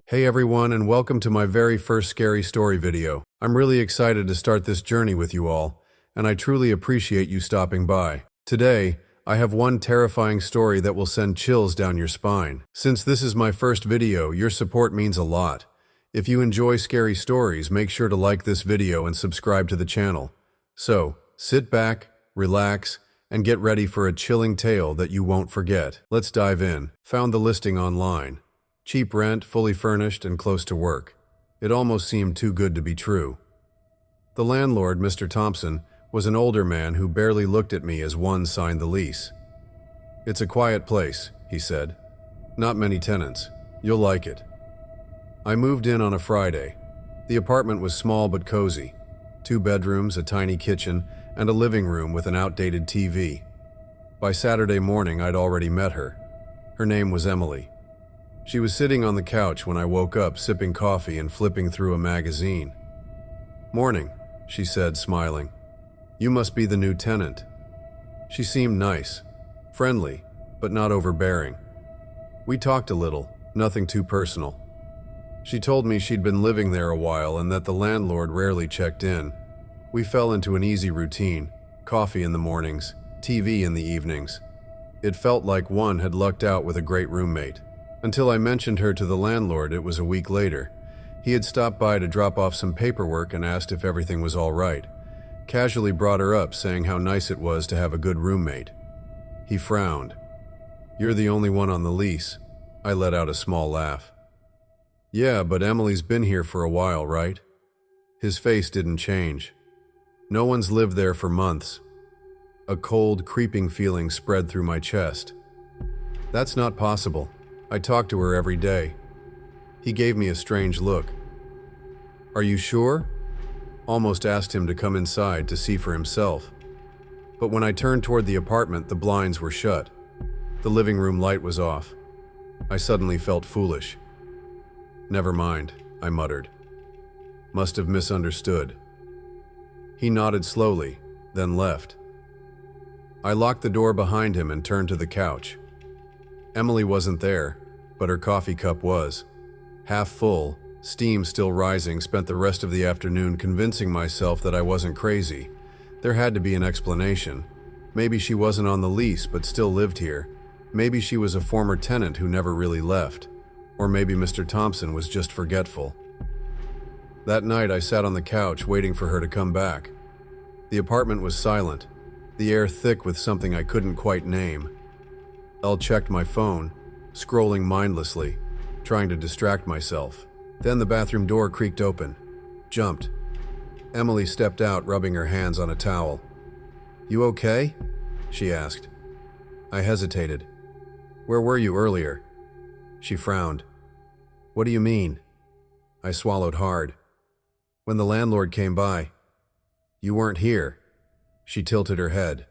Hey everyone, and welcome to my very first scary story video. I'm really excited to start this journey with you all, and I truly appreciate you stopping by. Today, I have one terrifying story that will send chills down your spine. Since this is my first video, your support means a lot. If you enjoy scary stories, make sure to like this video and subscribe to the channel. So, sit back, relax, and get ready for a chilling tale that you won't forget. Let's dive in. Found the listing online. Cheap rent, fully furnished, and close to work. It almost seemed too good to be true. The landlord, Mr. Thompson, was an older man who barely looked at me as one signed the lease. "It's a quiet place," he said. "Not many tenants. You'll like it." I moved in on a Friday. The apartment was small but cozy. 2 bedrooms, a tiny kitchen, and a living room with an outdated TV. By Saturday morning, I'd already met her. Her name was Emily. She was sitting on the couch when I woke up, sipping coffee and flipping through a magazine. "Morning," she said, smiling. "You must be the new tenant." She seemed nice, friendly, but not overbearing. We talked a little, nothing too personal. She told me she'd been living there a while and that the landlord rarely checked in. We fell into an easy routine, coffee in the mornings, TV in the evenings. It felt like one had lucked out with a great roommate. Until I mentioned her to the landlord. It was a week later. He had stopped by to drop off some paperwork and asked if everything was all right. Casually brought her up, saying how nice it was to have a good roommate. He frowned. "You're the only one on the lease." I let out a small laugh. "Yeah, but Emily's been here for a while, right?" His face didn't change. "No one's lived there for months." A cold, creeping feeling spread through my chest. "That's not possible. I talk to her every day." He gave me a strange look. "Are you sure?" Almost asked him to come inside to see for himself. But when I turned toward the apartment, the blinds were shut. The living room light was off. I suddenly felt foolish. "Never mind," I muttered. "Must have misunderstood." He nodded slowly, then left. I locked the door behind him and turned to the couch. Emily wasn't there, but her coffee cup was. Half full, steam still rising, spent the rest of the afternoon convincing myself that I wasn't crazy. There had to be an explanation. Maybe she wasn't on the lease but still lived here. Maybe she was a former tenant who never really left. Or maybe Mr. Thompson was just forgetful. That night I sat on the couch waiting for her to come back. The apartment was silent, the air thick with something I couldn't quite name. I checked my phone, scrolling mindlessly, trying to distract myself. Then the bathroom door creaked open. Jumped. Emily stepped out, rubbing her hands on a towel. "You okay?" she asked. I hesitated. "Where were you earlier?" She frowned. "What do you mean?" I swallowed hard. "When the landlord came by." "You weren't here." She tilted her head.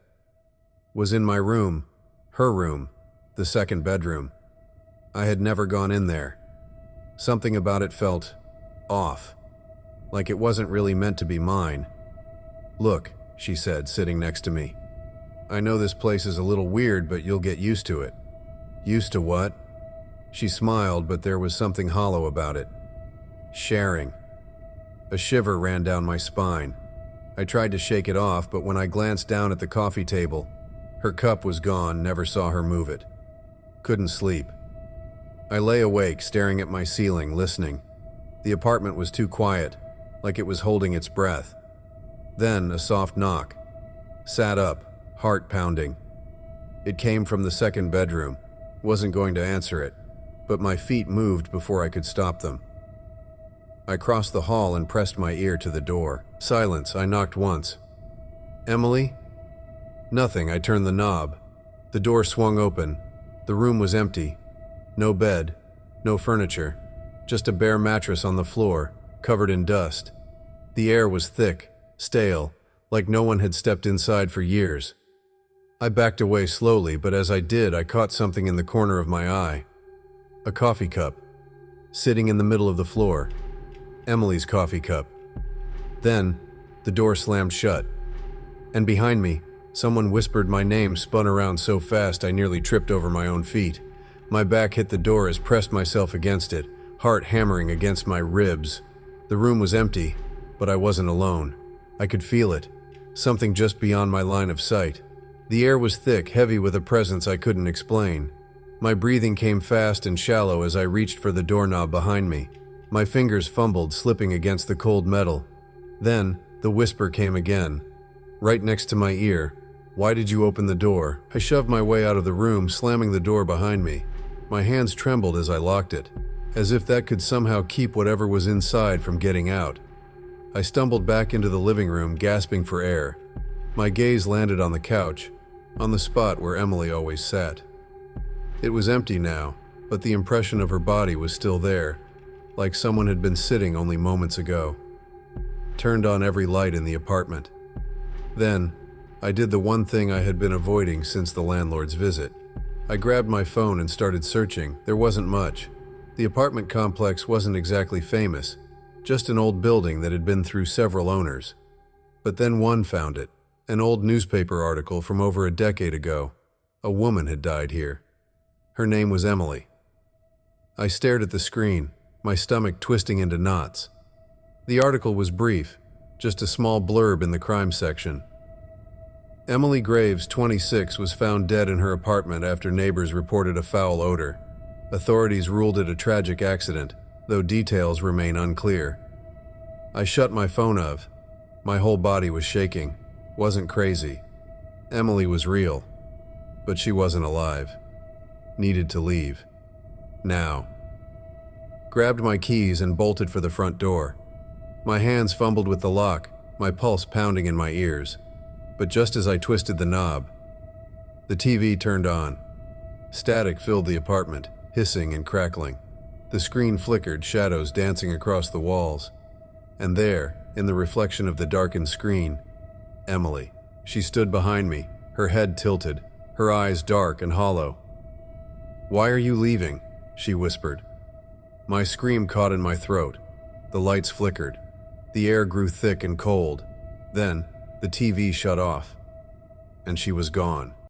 "Was in my room, her room, the second bedroom. I had never gone in there. Something about it felt off, like it wasn't really meant to be mine." "Look," she said, sitting next to me. "I know this place is a little weird, but you'll get used to it." "Used to what?" She smiled, but there was something hollow about it. "Sharing." A shiver ran down my spine. I tried to shake it off, but when I glanced down at the coffee table, her cup was gone, never saw her move it. Couldn't sleep. I lay awake, staring at my ceiling, listening. The apartment was too quiet, like it was holding its breath. Then a soft knock. Sat up, heart pounding. It came from the second bedroom. Wasn't going to answer it, but my feet moved before I could stop them. I crossed the hall and pressed my ear to the door. Silence. I knocked once. "Emily?" Nothing. I turned the knob. The door swung open. The room was empty. No bed, no furniture, just a bare mattress on the floor, covered in dust. The air was thick, stale, like no one had stepped inside for years. I backed away slowly, but as I did, I caught something in the corner of my eye. A coffee cup, sitting in the middle of the floor. Emily's coffee cup. Then, the door slammed shut. And behind me, someone whispered my name, spun around so fast I nearly tripped over my own feet. My back hit the door as pressed myself against it, heart hammering against my ribs. The room was empty, but I wasn't alone. I could feel it, something just beyond my line of sight. The air was thick, heavy with a presence I couldn't explain. My breathing came fast and shallow as I reached for the doorknob behind me. My fingers fumbled, slipping against the cold metal. Then, the whisper came again, right next to my ear. "Why did you open the door?" I shoved my way out of the room, slamming the door behind me. My hands trembled as I locked it, as if that could somehow keep whatever was inside from getting out. I stumbled back into the living room, gasping for air. My gaze landed on the couch, on the spot where Emily always sat. It was empty now, but the impression of her body was still there, like someone had been sitting only moments ago. Turned on every light in the apartment. Then, I did the one thing I had been avoiding since the landlord's visit. I grabbed my phone and started searching. There wasn't much. The apartment complex wasn't exactly famous, just an old building that had been through several owners. But then one found it, an old newspaper article from over a decade ago. A woman had died here. Her name was Emily. I stared at the screen, my stomach twisting into knots. The article was brief, just a small blurb in the crime section. Emily Graves, 26, was found dead in her apartment after neighbors reported a foul odor. Authorities ruled it a tragic accident, though details remain unclear. I shut my phone off. My whole body was shaking. Wasn't crazy. Emily was real, but she wasn't alive. Needed to leave. Now. Grabbed my keys and bolted for the front door. My hands fumbled with the lock, my pulse pounding in my ears. But just as I twisted the knob, the TV turned on. Static filled the apartment, hissing and crackling. The screen flickered, shadows dancing across the walls. And there, in the reflection of the darkened screen, Emily. She stood behind me, her head tilted, her eyes dark and hollow. "Why are you leaving?" she whispered. My scream caught in my throat. The lights flickered. The air grew thick and cold. Then, the TV shut off, and she was gone.